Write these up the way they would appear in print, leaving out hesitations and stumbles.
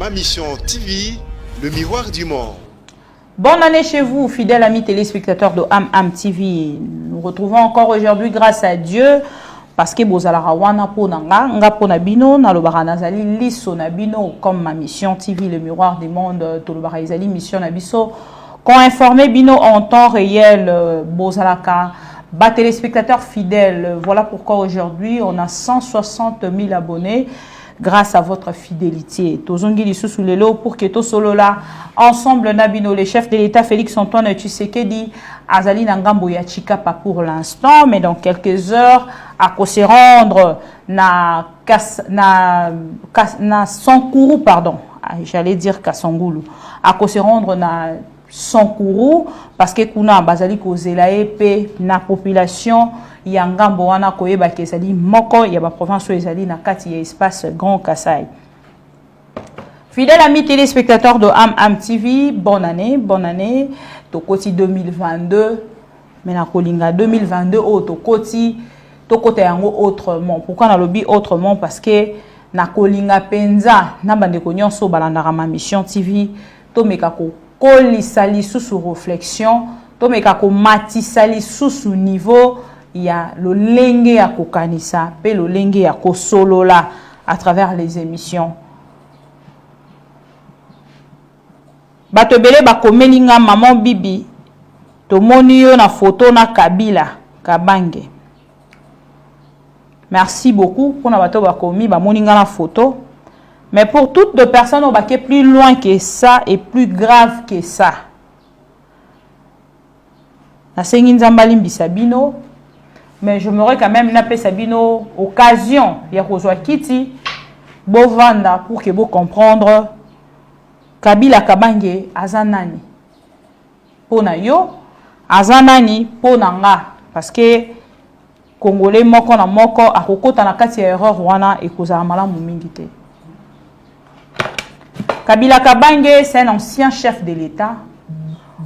Ma Mission TV, le miroir du monde. Bonne année chez vous, fidèles amis téléspectateurs de Am TV. Nous retrouvons encore aujourd'hui grâce à Dieu. Parce que bozala wana pona nga pona bino na lobara nazali liso na bino comme Ma Mission TV, le miroir du monde, to lobara izali mission na biso qu'on informer bino en temps réel bozalaka ba téléspectateurs fidèles. Voilà pourquoi aujourd'hui on a 160 000 abonnés grâce à votre fidélité. Tozongi lisusu lelo pour que to solo là ensemble nabino le chef de l'État Félix Antoine Tshisekedi azali na ngambo ya Chikapa pour l'instant, mais dans quelques heures à se rendre na Sankuru, pardon, j'allais dire Kasangulu, à se rendre na Sankuru parce que kuna bazali kozela pe na population ya ngambo wana koyeba kezali moko ya ba province ezali na kati ya espace Grand Kasai. Fidèles amis téléspectateurs de Am TV, bonne année. Tokoti 2022, mais na kolinga 2022 o tokoti yango autrement. Pourquoi na lobi autrement? Parce que na kolinga penza na bandeko nyonso balandaka Ma Mission TV to meka ko kolisali sous réflexion, to meka ko matisali sous niveau ya lolenge ya kokanisa pe lolenge ya kosolola à travers les émissions. Bato bele bakomelinga maman Bibi tomoni yo na photo na Kabila Kabange. Merci beaucoup pour na bato bakomi bamoninga na photo. Mais pour toutes les personnes qui sont plus loin que ça et plus grave que ça. Na sengi nzambali mbisabino, mais je m'aurais quand même napé sabino occasion ya kozwa kiti bovanda pour que vous comprendre Kabila Kabange azanani pona yo azanani pona nga parce que Congolais moko na moko akokota na kati ya erreur wana ekozala malamu mingi te. Kabila Kabange c'est un ancien chef de l'État.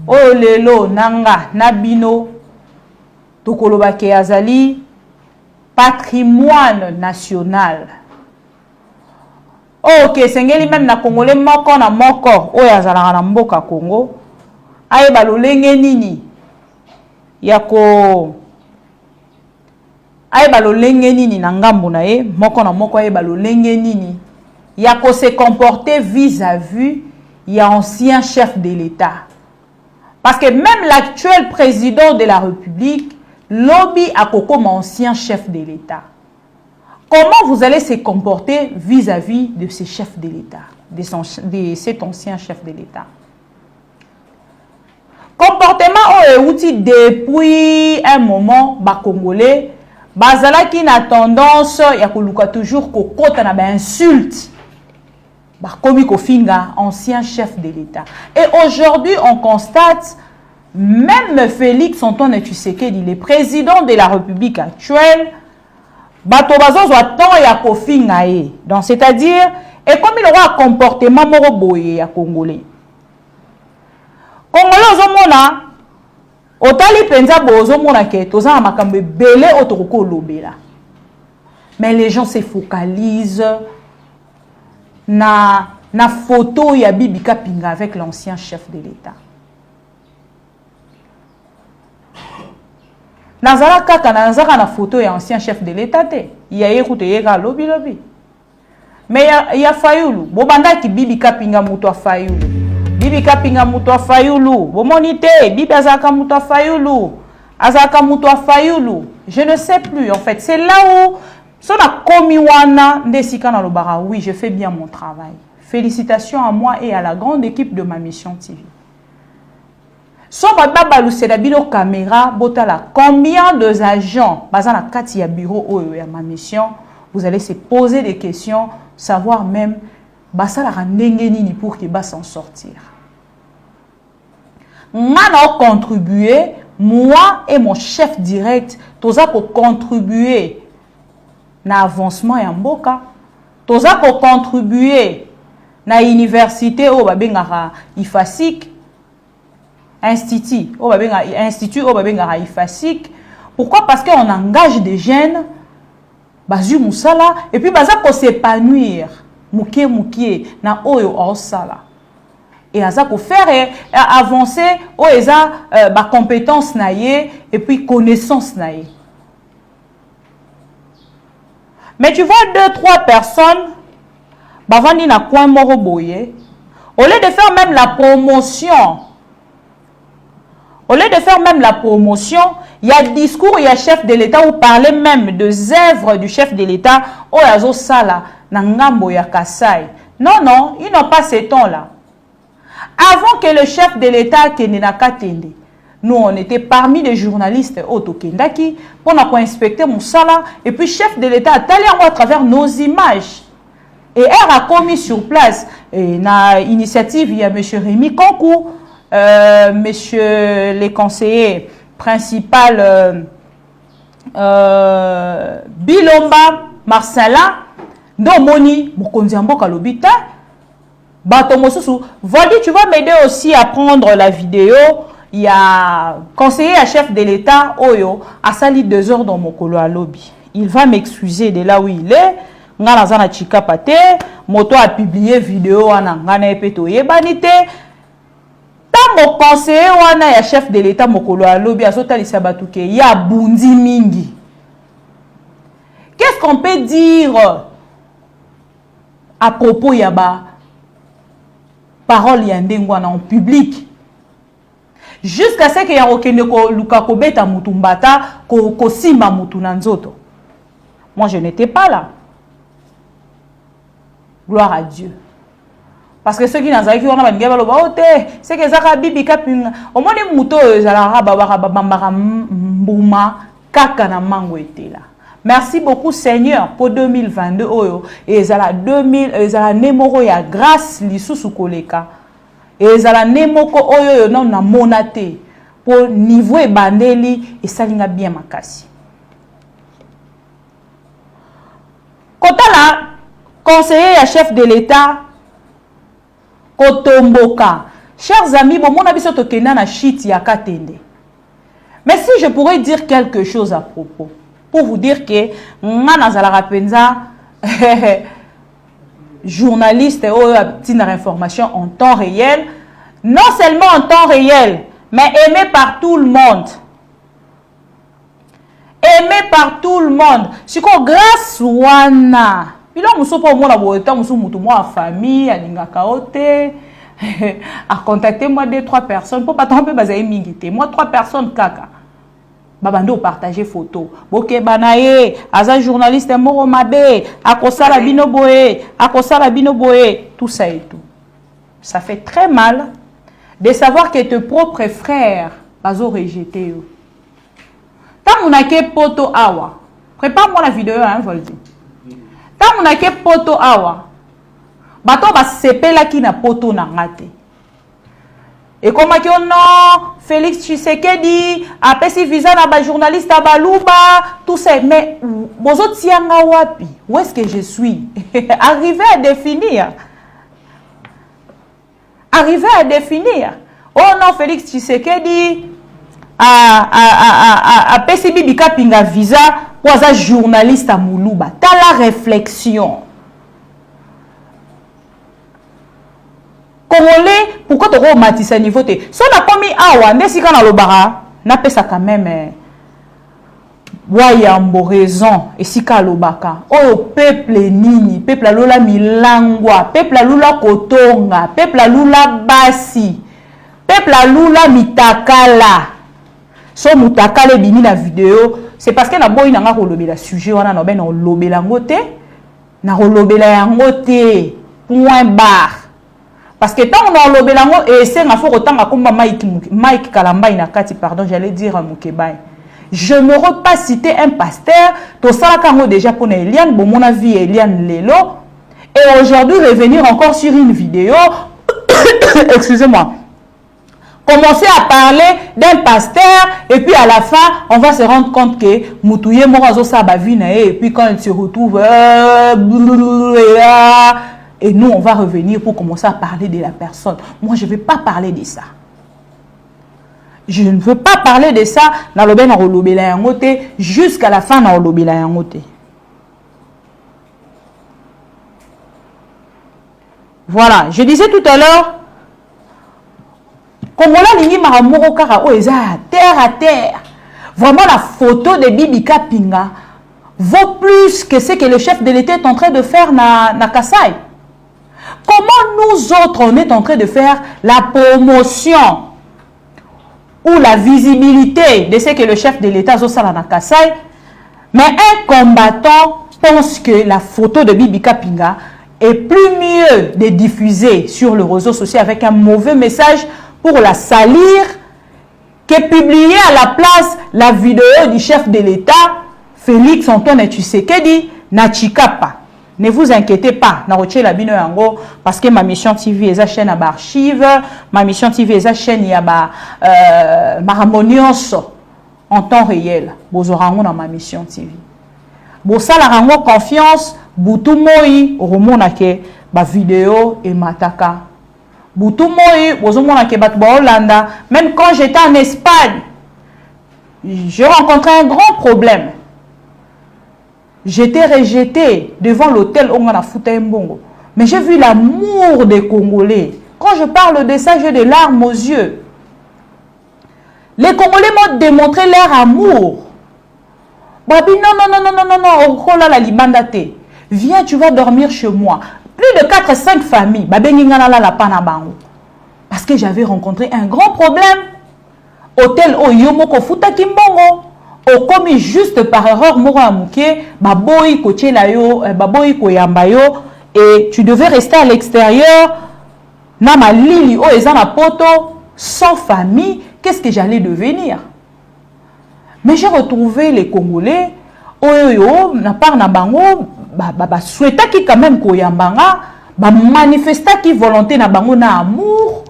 Oh lelo nanga nabino tokolobake azali patrimoine national. Ok, sengeli même na Congolais moko na moko oyo azalaka na mboka Congo ayeba lolenge nini yako ayeba lolenge nini na ngambo na ye moko na moko ayeba lolenge nini yako se comporter vis-à-vis ya ancien chef de l'État. Parce que même l'actuel président de la République lobby a comme ancien chef de l'État. Comment vous allez se comporter vis-à-vis de ce chef de l'État, de cet ancien chef de l'État? Comportement outil depuis un moment, ba Congolais, bazala qui n'a tendance ya koluka toujours kokota na ba insulte. Ba komi kofinga ancien chef de l'État. Et aujourd'hui, on constate même Félix Antoine Tshisekedi, le président de la République actuelle, bato bazo zwa temps ya kofinga ye. Donc c'est-à-dire et comme il aura un comportement moko boye ya Congolais. Congolais ozomona otali penza bozomona ke toza makambe belé otoko lobela. Mais les gens se focalisent na photo ya Bibi Kapinga avec l'ancien chef de l'État. Nazala kaka nazaka na photo ya ancien chef de l'État te. Ya yekute yeka lobi. Mais ya Fayulu, bobanda ki Bibi Kapinga muto Fayulu. Bibi Kapinga muto Fayulu. Bomoni te, Bibi azaka muto Fayulu. Azaka muto Fayulu. Je ne sais plus en fait. C'est là où son a commis wana ndesika na lobara. Oui, je fais bien mon travail. Félicitations à moi et à la grande équipe de Ma Mission TV. Son baba lusedabilo caméra botala combien de agents bazana kati ya bureau oyo ya Ma Mission, vous allez se poser des questions, savoir même basala ndenge nini pour que ba s'en sortir. Mana contribuer, moi et mon chef direct, toza ko contribuer na avancement ya mboka, toza ko contribuer na université o babengaka IFASIC. Institut au Babenga IFASIC. Pourquoi? Parce qu'on engage des jeunes, Bazu Moussala, et puis Baza pour s'épanouir mukie na oyo osala. Et aza ko faire avancer oeza ba compétence na ye et puis connaissance na ye. Mais tu vois 2-3 personnes bavandi na coin moro boye, au lieu de faire même la promotion, il y a discours, il y a chef de l'État ou parler même des œuvres du chef de l'État ou azo sala na ngambo ya Kasai. Non, ils n'ont pas ce temps-là. Avant que le chef de l'État kende na Katende, nous on était parmi les journalistes autokendaki pour inspecter mon sala et puis chef de l'État a allé à travers nos images. Et elle a commis sur place na initiative, il y a M. Rémi Konkou, monsieur les conseillers principal Bilomba Marcela Domoni Mokonziambo Kalobita Bato Mosusu. Vodi, tu vas m'aider aussi à prendre la vidéo. Il y a conseiller à chef de l'État Oyo a sali 2 heures dans Mokolo à lobby. Il va m'excuser de là où il est. Ngana zana chika pate, moto a publié vidéo wana ngana epeto yebanite. Mon conseiller wana ya chef de l'État mokolo alobi azotalisa batuke ya bundi mingi. Qu'est-ce qu'on peut dire à propos ya ba parole ya ndengwana en public? Jusqu'à ce que ya okende ko luka ko beta mutu mbata ko simba mutu na nzoto. Moi je n'étais pas là. Gloire à Dieu. Parce que ceux qui n'ont pas dit c'est que ça bibi kapinga au moins les moutons merci beaucoup Seigneur pour 2022 oyo et zala 2000 zala nemoro ya grâce lisusu koleka et zala nemoko oyo non na monate pour niveau et bandeli et salinga bien makasi kota la conseiller à chef de l'État Kotomboka. Chers amis, bon, mon avis sur Tokena na shit ya Katende. Mais si je pourrais dire quelque chose à propos, pour vous dire que Ngana Zalara Penza, journaliste ou petite information en temps réel, non seulement en temps réel, mais aimé par tout le monde. Aimé par tout le monde. C'est quoi grâce wana. Il a muso pour moi la boîte, muso mutu moi famille, alinga kaote, a contacté moi 2-3 personnes pour pas tomber bazaï mingité. Moi 3 personnes kaka. Babando partager photo. Boke banaye, aza journaliste moro mabe, akosala bino boé, tout ça et tout. Ça fait très mal de savoir que tes propres frères bazo rejeté. Tant on a que poto awa. Prépare-moi la vidéo hein, Voldi. Tant on a que poto awa, bato ba sepela ki na poto na ngate. Et comme on non, Félix Tshisekedi a pesi visa na ba journaliste à Baluba, tout ça. Mais bozo tianga wapi? Où est-ce que je suis? Arrivé à définir. Oh non, Félix Tshisekedi a pesi bibika pinga visa. Un journaliste à Moulouba. T'as la réflexion. Congolais, pourquoi tu as matissé à niveau? Si on a commis awa, n'est-ce qu'on a le bara, n'a pas ça quand même. Wayambo raison, et si ka lobaka. Oh, peuple nini, peuple lula milangwa, peuple lula kotonga, peuple lula basi, peuple lula mitakala. So mutakale bini la vidéo. C'est parce que na boy na nga kolobela sujet wana na ben na lobela ngote na lobela yangote point barre parce que tant on lobela ngo et c'est nga faut autant komba Mike Kalamba ina kati pardon j'allais dire à Mokebai je ne veux pas citer un pasteur to sala kango déjà pour Eliane bon mon avis Eliane Lelo et aujourd'hui revenir encore sur une vidéo excusez-moi. Commencer à parler d'un pasteur et puis à la fin, on va se rendre compte que Moutouye Morazo Sabavine et puis quand il se retrouve et nous on va revenir pour commencer à parler de la personne. Moi je ne vais pas parler de ça. Je ne veux pas parler de ça dans le ben jusqu'à la fin dans le Voilà, je disais tout à l'heure, Congolais lingi maramoro kara o eza à terre. Vraiment la photo de Bibi Kapinga vaut plus que ce que le chef de l'État est en train de faire na Kasai. Comment nous autres on est en train de faire la promotion ou la visibilité de ce que le chef de l'État a na Kasai, mais un combattant pense que la photo de Bibi Kapinga est plus mieux de diffuser sur le réseau social avec un mauvais message pour la salir que publier à la place la vidéo du chef de l'État, Félix Antoine Tshisekedi, na Chikapa. Ne vous inquiétez pas, parce que ma mission TV est la chaîne à archive, ma mission TV est la chaîne y a harmonious en temps réel. Vous aurez dans ma mission TV. Vous avez confiance, vous avez remonté ma vidéo et mataka. Même quand j'étais en Espagne, j'ai rencontré un grand problème. J'étais rejeté devant l'hôtel Ongana Mbongo. Mais j'ai vu l'amour des Congolais. Quand je parle de ça, j'ai des larmes aux yeux. Les Congolais m'ont démontré leur amour. Babi, non, oh là la libandate. Viens, tu vas dormir chez moi. Plus de 4-5 familles. Parce que j'avais rencontré un grand problème. Hôtel Oyomoko Futa Kimbongo. Au commis juste par erreur, baboy et tu devais rester à l'extérieur. Nama lili o ezana poto sans famille. Qu'est-ce que j'allais devenir? Mais j'ai retrouvé les Congolais. Oyo na part na bango souhaita qui quand même koyambanga manifesta qui volonté na bango na amour.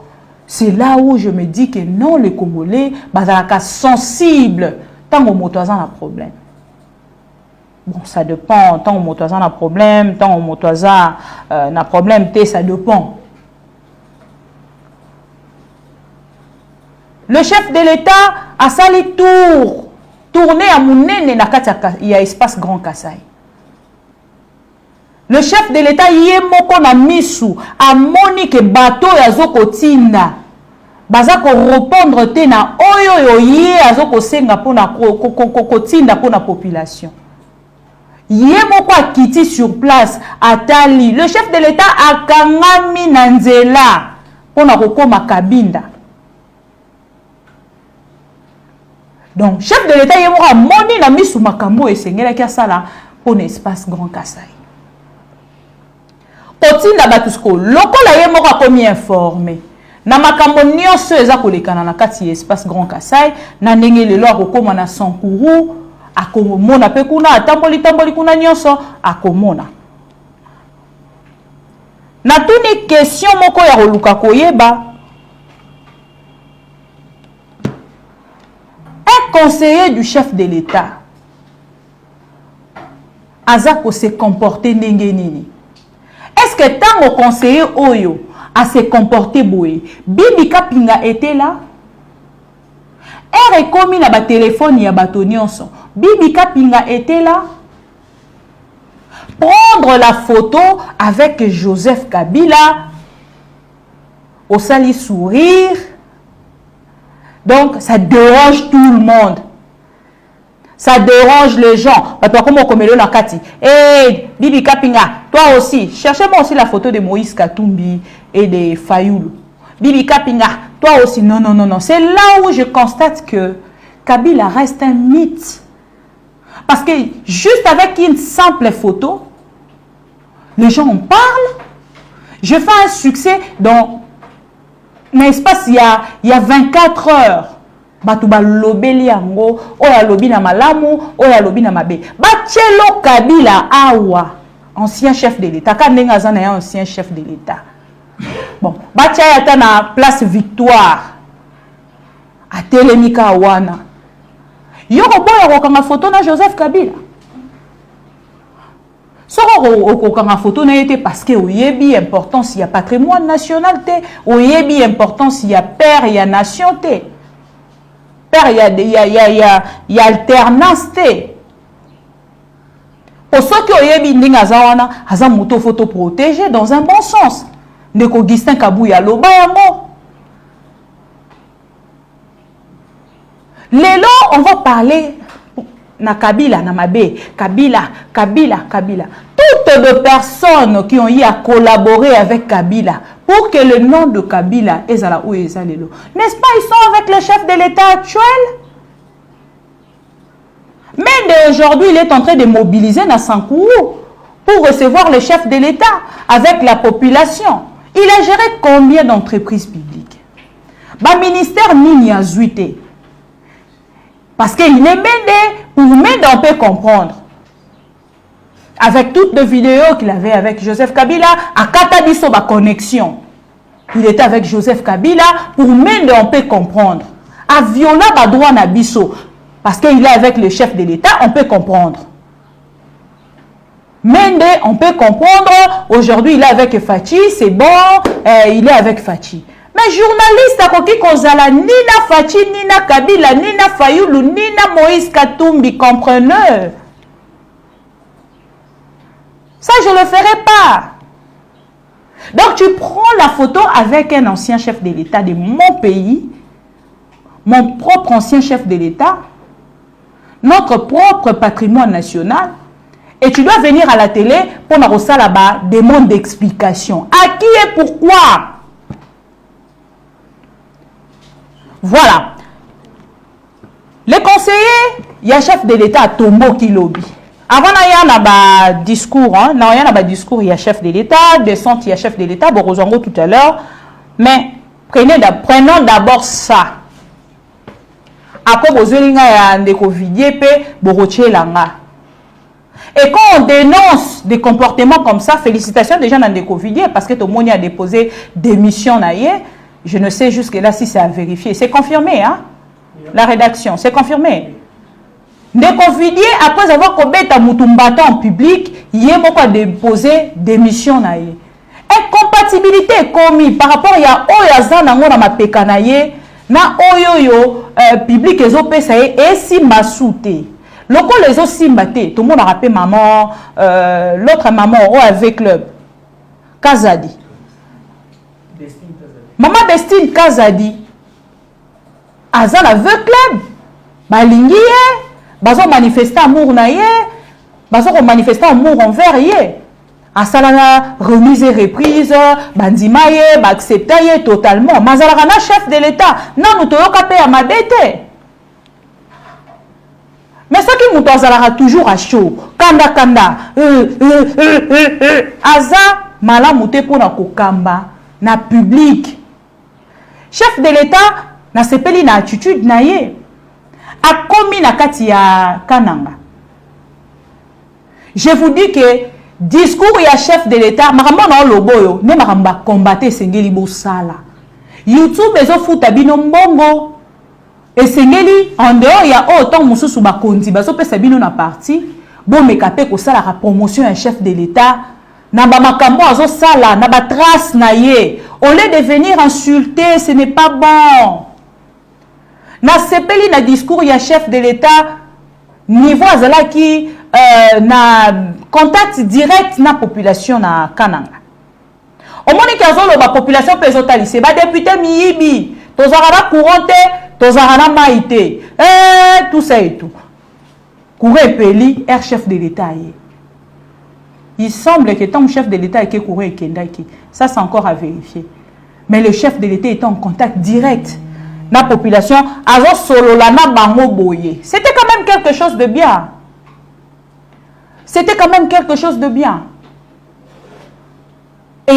C'est là où je me dis que non, les Congolais bazalaka sensibles. Tant au motoisan a problème. Bon, ça dépend. Tant au motoisan a problème, tant au motoisan a problème, ça dépend. Le chef de l'État a sali tourné à Mounene il y a espace Grand Kassai. Le chef de l'État yemoko na misu a monique bateau ya zokotinda. Baza ko répondre te na oyo ye azoko senga pona kotinda pona population. Ye moko akiti sur place atali. Le chef de l'État akangami na nzela pona kokoma kabinda. Donc chef de l'État ye moko moni na misu makambo esengela kia sala pona espace Grand Kassai. Kotinda batusko lokola ye moko akomi informé. Na makambo nyonso eza kolekana na kati espace Grand Kassai na ndenge lelo akokoma na Sankuru akomona pe kuna atamboli kuna nyonso akomona. Na tuni question moko ya koluka koyeba. Un conseiller du chef de l'État azako se comporter ndenge nini? Est-ce que tant au conseiller oyo à se comporter boé. Bibi Kapinga était là. Elle est commis na ba téléphone ya batonionso. Bibi Kapinga était là. Prendre la photo avec Joseph Kabila au sali sourire. Donc ça dérange tout le monde. Ça dérange les gens. Hey, Bibi Kapinga, toi aussi, cherchez-moi aussi la photo de Moïse Katumbi et de Fayoulou. Bibi Kapinga, toi aussi. Non. C'est là où je constate que Kabila reste un mythe. Parce que juste avec une simple photo, les gens en parlent. Je fais un succès dans l'espace il y a 24 heures. Batuba lobeli yango oya lobi na malamu oya lobi na mabe bachelo Kabila awa ancien chef de l'État kandenga zana ya ancien chef de l'État bon bacha yata na place Victoire a telemika wana yoko boya kokanga photo na Joseph Kabila soko okokanga photo na yete parce que oyebi importance ya patrimoine national te oyebi importance ya père ya nation te. Il y a alternance. Pour ceux qui ont eu une photo protégée dans un bon sens. ndeko Augustin Kabuya loba yango. Lelo, on va parler na Kabila, na Mabe, Kabila. Toutes les personnes qui ont eu à collaborer avec Kabila pour que le nom de Kabila est là où est lelo. N'est-ce pas, ils sont avec le chef de l'État actuel? Mais aujourd'hui, il est en train de mobiliser na Sankourou pour recevoir le chef de l'État avec la population. Il a géré combien d'entreprises publiques? Ba ministère Nini a zuité. Parce qu'il est mêlé, pour m'aider, on peut comprendre. Avec toutes les vidéos qu'il avait avec Joseph Kabila, à Katabiso, ma connexion. Il était avec Joseph Kabila, pour m'aider, on peut comprendre. À Viola, ma droit Nabiso, parce qu'il est avec le chef de l'État, on peut comprendre. Mende, on peut comprendre. Aujourd'hui, il est avec Fachi, c'est bon, il est avec Fachi. Mais journaliste à Koki Kozala, ni na Fachi, ni na Kabila, ni na Fayoulou, ni na Moïse Katumbi, compreneur. Ça, je ne le ferai pas. Donc, tu prends la photo avec un ancien chef de l'État de mon pays, mon propre ancien chef de l'État, notre propre patrimoine national, et tu dois venir à la télé pour me recevoir là-bas des mondes d'explication. À qui et pourquoi? Voilà. Les conseillers, il y a chef de l'État à Tombo Kilobi. Avant, il y a un discours, il y a chef de l'État, descente, il y a chef de l'État, Borozongo tout à l'heure. Mais prenons d'abord ça. Après, vous avez un et quand on dénonce des comportements comme ça, félicitations déjà dans des Covidier parce que tout le monde a déposé démission. Je ne sais jusque-là si c'est à vérifier. C'est confirmé, hein? La rédaction, c'est confirmé. Des Covidier, après avoir combattu Moutumbato en public, il a déposé démission. Incompatibilité commis par rapport à Oyazan dans ma pécanaye, na Oyoyo, public et OPSA et si masouté. Loco les autres simbaté, tout le monde a rappelé maman, l'autre maman au avec club. Kazadi. Maman Destine Kazadi. Azan avec club. Balingi, bazo manifester amour na ye, bazo manifester amour envers ye. Asalana remise et reprise, bandima ye, ba accepter ye totalement. Mazalana chef de l'État, non nous toyoka pe à ma dette. Mais ce qui nous toujours à chaud, kanda, aza malamute pour na kokamba, na public. Chef de l'État, na sepeli na attitude na ye, a commis na kati ya kananga. Je vous dis que discours ya chef de l'État, maramba na loboyo, ne maramba combattre sengeli bo sala. YouTube ezo futa bino mbongo. Et Sengeli, en dehors, il y a autant de gens qui ont été na parti, bon, mais capé que ça la promotion un chef de l'État, na ba makambo azo sala, na ba trace na ye. Au lieu de venir insulter, ce n'est pas bon. Na sepeli na discours il y a chef de l'État, niveau azala qui na contact direct na population na Kananga. Au moins que la population peut se ba député miyibi, tozara couronté. Tozarana maïté, tout ça et tout. Kouré Peli, est chef de l'État. Il semble que tant chef de l'État est Kouré Kendaki. Ça, c'est encore à vérifier. Mais le chef de l'État est en contact direct. La population, avant Sololana Bango Boye. C'était quand même quelque chose de bien. C'était quand même quelque chose de bien. Et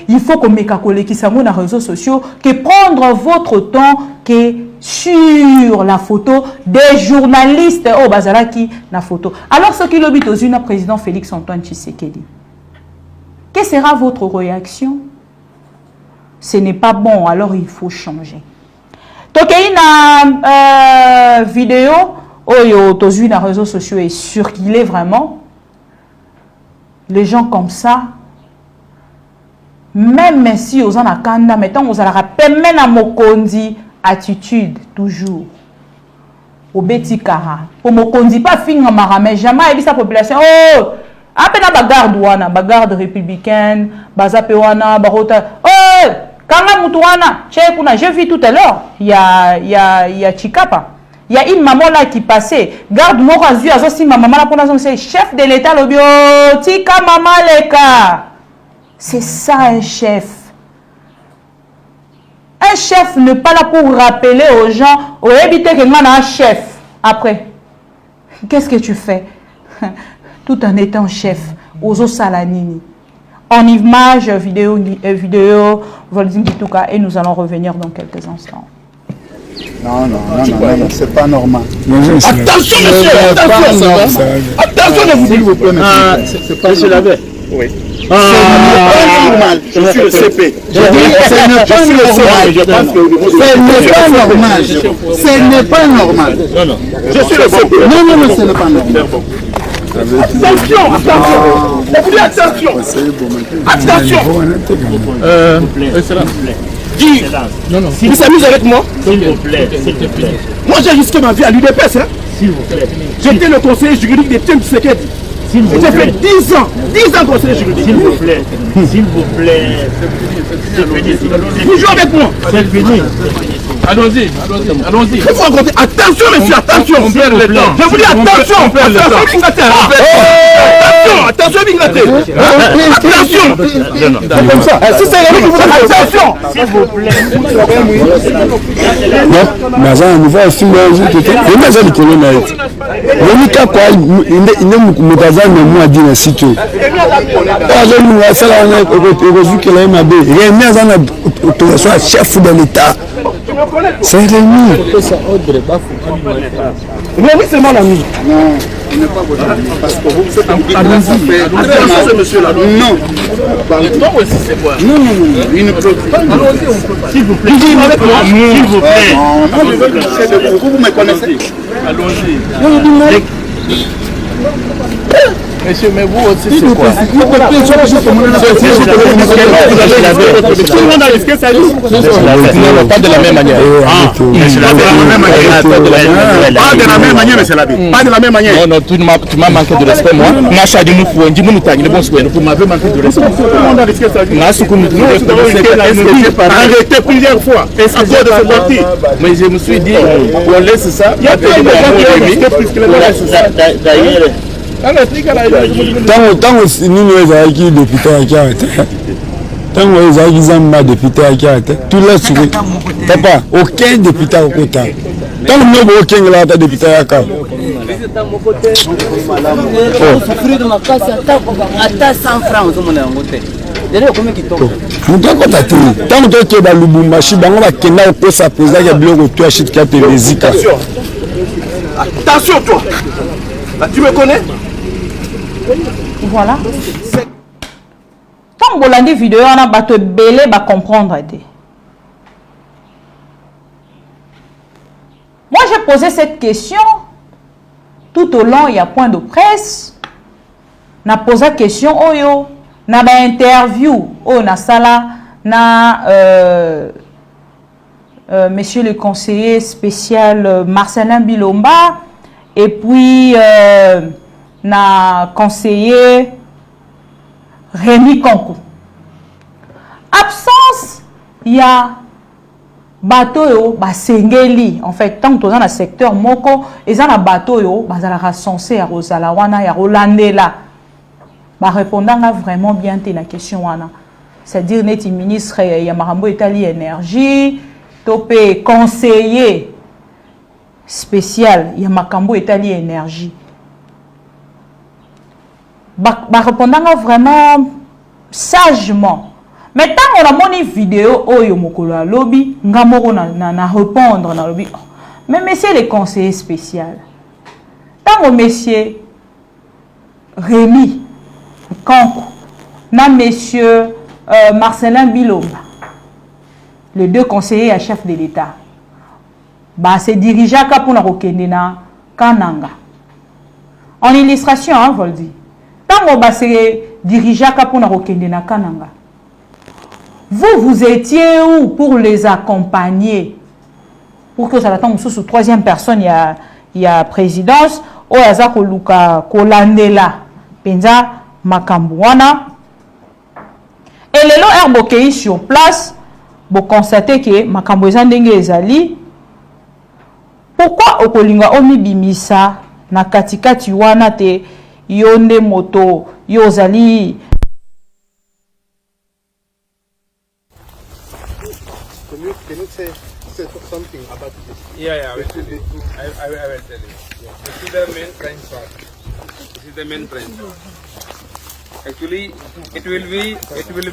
il faut que mes qui sont dans les réseaux sociaux que prendre votre temps que sur la photo des journalistes au Bazaraki la photo. Alors ce qui l'obite aux une président Félix Antoine Tshisekedi. Quelle sera votre réaction? Ce n'est pas bon, alors il faut changer. Donc il y a une vidéo où dans les réseaux sociaux est circulé vraiment. Les gens comme ça. Même si aux en a kanda, mettons, vous allez rappeler à mokondi attitude toujours. Au beti kara. Pour mokondi pas finir mara, mais jamais sa population. Oh, Après, na bagarde wana, bagarde républicaine, bazape wana, barota. Oh, kanga mutuana, j'ai vu tout à l'heure, il y a Chikapa. Il y a une maman là qui passait. Garde mon razu, azosi ma maman là pour nous c'est chef de l'État le bio. Tika maman leka. C'est ça un chef. Un chef n'est pas là pour rappeler aux gens, au éviter que moi un chef. Après, qu'est-ce que tu fais? Tout en étant chef, Ozo Salanini. En image, vidéo, Volding Gituka, et nous allons revenir dans quelques instants. Non, c'est pas normal. Attention, monsieur, attention, attention, s'il vous plaît, monsieur. C'est pas normal. Oui. C'est pas normal. Je suis le CP. Ce n'est pas normal. Non. Je suis le CP. Non, ce n'est pas normal. Attention, attention. Vous dites attention. Attention. Dis, il s'amuse avec moi. S'il vous plaît, s'il te plaît. Moi j'ai risqué ma vie à l'UDPS. Hein. S'il vous plaît. J'étais le conseiller juridique des Tim Sekedi. J'ai fait 10 ans conseiller juridique. S'il vous plaît. S'il vous plaît. C'est fini. Vous jouez avec moi. C'est fini. Allons-y. Il faut raconter. Attention, monsieur, attention. On perd le temps. Je vous dis attention. Attention, Binglaterre. Attention. C'est comme ça. Si c'est lui qui vous dit attention. S'il vous plaît. Non, mais à nouveau, si moi je te dis, il m'a dit que l'on a été. Le Mika quoi, il ne me dit na site. Pas nous à ça on a reçu que là m'a dit. Il est mis en autorisation à chef de l'État. C'est Rémi. Oui, c'est mon ami. Non, il n'est pas votre ami. Parce que vous faites Attention, ce monsieur-là. Non. Toi aussi, c'est quoi? Non, il ne peut pas. S'il vous plaît. Avec moi. S'il vous plaît. Non, je veux que c'est de vous. Vous me connaissez. Allons-y. Monsieur, mais vous aussi, c'est quoi? Tout le monde a risqué sa vie. Non, pas de la même manière. Mais c'est la Pas de la même manière, mais c'est la vie. Pas de la même manière. Non, tu m'as manqué de respect, moi. Vous m'avez manqué de respect. Tout le monde a risqué sa vie. Arrêtez plusieurs fois. À cause de ce parti. Mais je me suis dit, on laisse ça. Il y a plein de gens qui ont risqué plus que les autres. D'ailleurs, tant aussi nous ezalaki député ya kiarete ntango ezalaki zamba député ya kiarete tulasu papa aucun député akokota ntango mino bookengela ata député ya kaka moto akota te ntango tokeba lubumbashi bango bakenda kokosa président ya biloko to ya shitika te lezika. Attention, toi. Là, tu me connais? Voilà. Tant que vous vidéo, on a bateau belé, va comprendre. Moi, j'ai posé cette question tout au long, il y a point de presse. On a posé la question, oh yo, on a une interview, oh, na sala, na monsieur le conseiller spécial Marcelin Bilomba, et puis na conseiller Rémi Kankou. Absence, il y a bateau yo basengeli en fait tant que dans le secteur moko et un bateau yo bazala censé à Rosala wana ya Rolandela ba répondant vraiment bien la question wana c'est-à-dire neti ministre ya Marambo Itali énergie topé conseiller spécial ya Makambo Itali énergie ba répondant vraiment sagement. Mais tant on a mon vidéo, oyo mokolo a lobby, nga moko na répondre na lobby. Mais monsieur le conseiller spécial, tant monsieur Rémi Kankou, na monsieur Marcelin Bilomba, les deux conseillers à chef de l'État, bah c'est dirigeant pour na rokende na Kananga. En illustration, hein, Voldi. Tant on c'est dirigeant pour na rokende na Kananga. Vous étiez où pour les accompagner? Pour que ça attende sous troisième personne, il y a présidence. Ou Azako Luka Kolandela. Penza Makambouana. Et les lots herbokei sur place, vous constatez que Makambouana ndenge ezali. Pourquoi okolinga omi bimisa na katikati wana te yonde moto yozali? Can you say something about this? Yeah, I will tell you. I will tell you. This is the main prime part. This is the main prime part. Actually, it will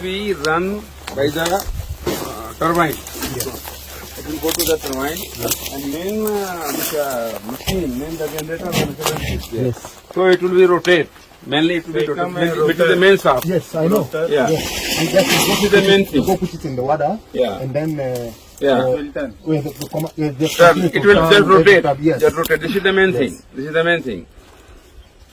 be run by the turbine. It will go to the turbine, and then the generator will yes. So it will be rotate. Mainly it will be rotate to the main shaft. Yes, I know. Yeah. Yes. And this is the main thing. Go put it in the water. Yeah. And then. Yeah. It will just rotate. Yes. Just rotate. This is the main thing. This is the main thing.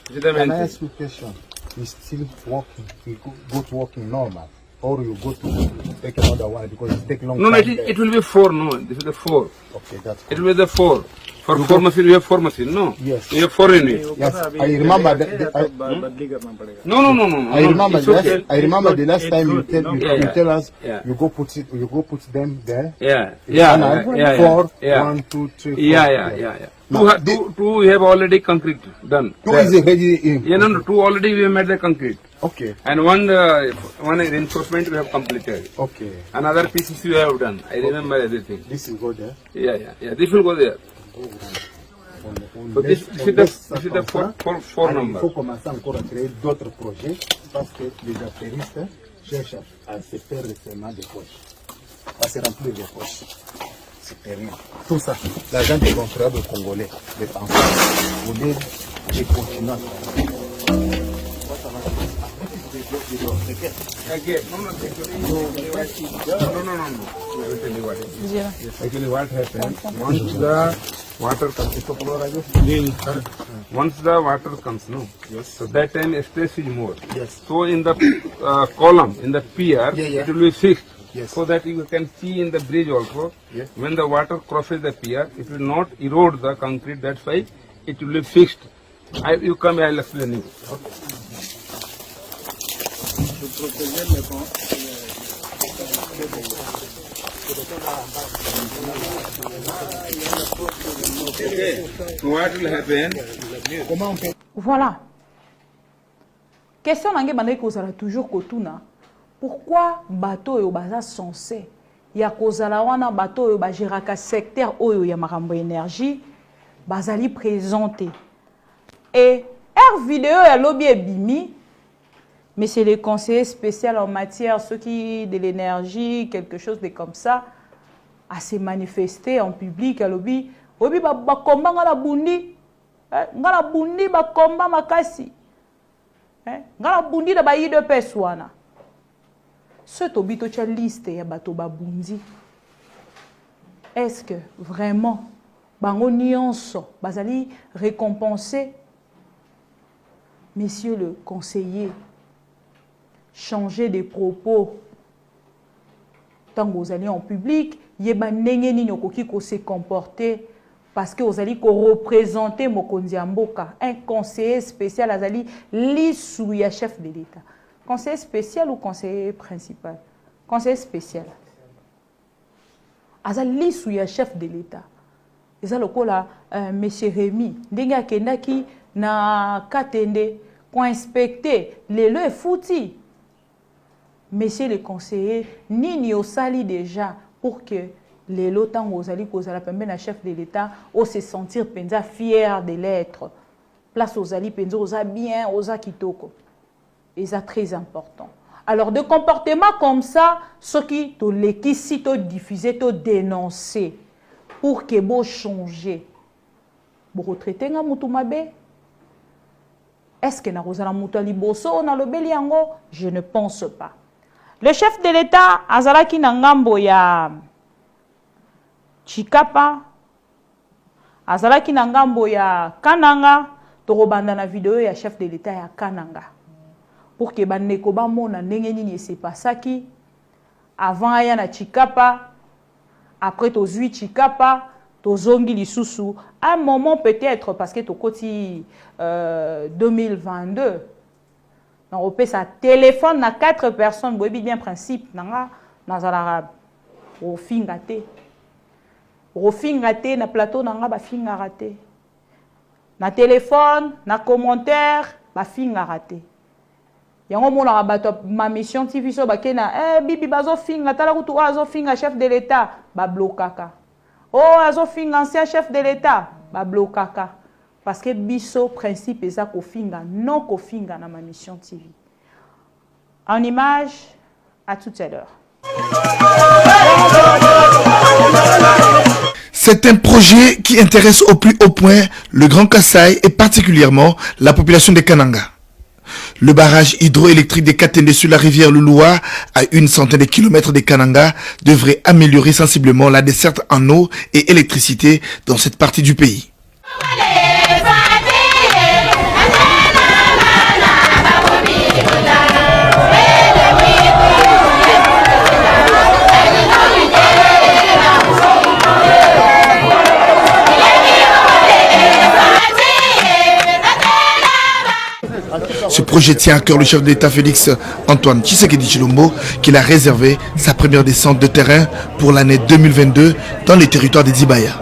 This is the main Can I thing. ask you a question? You still walking? You go to walking normal, or you go to take another one because it takes long No, time? it will be 4. No, this is the 4. Okay, that's It will be the 4. For 4 machine, we have 4 machine. No. Yes. We have 4 in it. Yes, I remember No. I remember It's okay. I remember the last time you tell us Yeah. you go put them there. Yeah. And 4, 1, 2, 3, 4. Yeah. Two we have already concrete done. 2 is already in. Yeah, no, 2 already we have made the concrete. Okay. And one reinforcement we have completed. Okay. Another pieces we have done. I remember everything. This will go there. Yeah. This will go there. So this is the four Il number. faut commencer encore à créer d'autres projets parce que les affairistes cherchent à se faire le paiement des poches, à se remplir les poches. C'est terrible. Tout ça, l'argent des contribuables congolais, des enfants, vous l'aide et continuez à travailler. Actually, what happens once the water comes? Once the water comes, no. Yes. So that time stress is more. Yes. So in the column, in the pier, Yeah. it will be fixed. Yes. So that you can see in the bridge also, Yeah. when the water crosses the pier, it will not erode the concrete. That's why it will be fixed. You come, I'll explain you. Okay. So what will happen? Voilà. Question nange bandai kozala toujours kotuna. Pourquoi bateau yo baza censé ya kozala wana bateau yo bagéraka secteur oyo ya makambo énergie bazali présenté. Et vidéo ya lobby ebimi, mais c'est le conseiller spécial en matière ceux qui de l'énergie, quelque chose de comme ça, à se manifester en public à lobby. Obi ba komba ngala bundi. Ngala bundi ba komba makasi. Ngala bundi da ba yi de peswana. Ce tobito cha liste ya bato ba bundi. Est-ce que vraiment bango nyonso bazali récompensé? Monsieur le conseiller, changer de propos. Tant que vous allez en public, yeba ndenge nini okoki ko se comporter parce que vous allez représenter Mokonzi Mboka, un conseiller spécial azali lisu ya chef de l'État. Conseiller spécial ou conseiller principal? Conseiller spécial. Azali lisu ya chef de l'État. Eza lokola monsieur Rémi ndenge akendaki na Katende pour inspecter les lois foutis. Monsieur le conseiller, nini osali déjà pour que les lots osali kozala pembe na chef de l'État o se sentir penza fier de l'être. Place osali penza osa bien, osa kitoko. Et ça très important. Alors de comportements comme ça, ce qui to lekisi to diffuser to dénoncer pour que bo changer. Bo retraiter nga mutu mabe. Est-ce que na kozala mutu liboso na lobeli yango? Je ne pense pas. Le chef de l'État azalaki na ngambo ya Chikapa, azalaki na ngambo ya Kananga, torobanda na vidéo ya chef de l'État ya Kananga. Pour que bandeko ba mona ndenge nini se pasaki avant aya na Chikapa, après tozui Chikapa, tozongi lisusu, un moment peut-être parce que tokoti 2022. ça téléphone na 4 personnes, boyebi bien principe nanga nazala rofinga te na plateau nanga ba finga raté. Na téléphone, na commentaire, ba finga raté. Yango mona bato ma mission TV so bakena bibi bazo finga tala kutu azo finga chef de l'état ba blokaka. Oh azo finga ancien chef de l'état ba blokaka. Parce que biso principe eza ko finga non ko finga na ma mission TV. En image, à tout à l'heure. C'est un projet qui intéresse au plus haut point le Grand Kasaï et particulièrement la population des Kananga. Le barrage hydroélectrique des Katende sur la rivière Lulua, à 100 km des Kananga, devrait améliorer sensiblement la desserte en eau et électricité dans cette partie du pays. Ce projet tient à cœur le chef d'État Félix Antoine Tshisekedi Tshilombo, qui a réservé sa première descente de terrain pour l'année 2022 dans les territoires des Dibaya.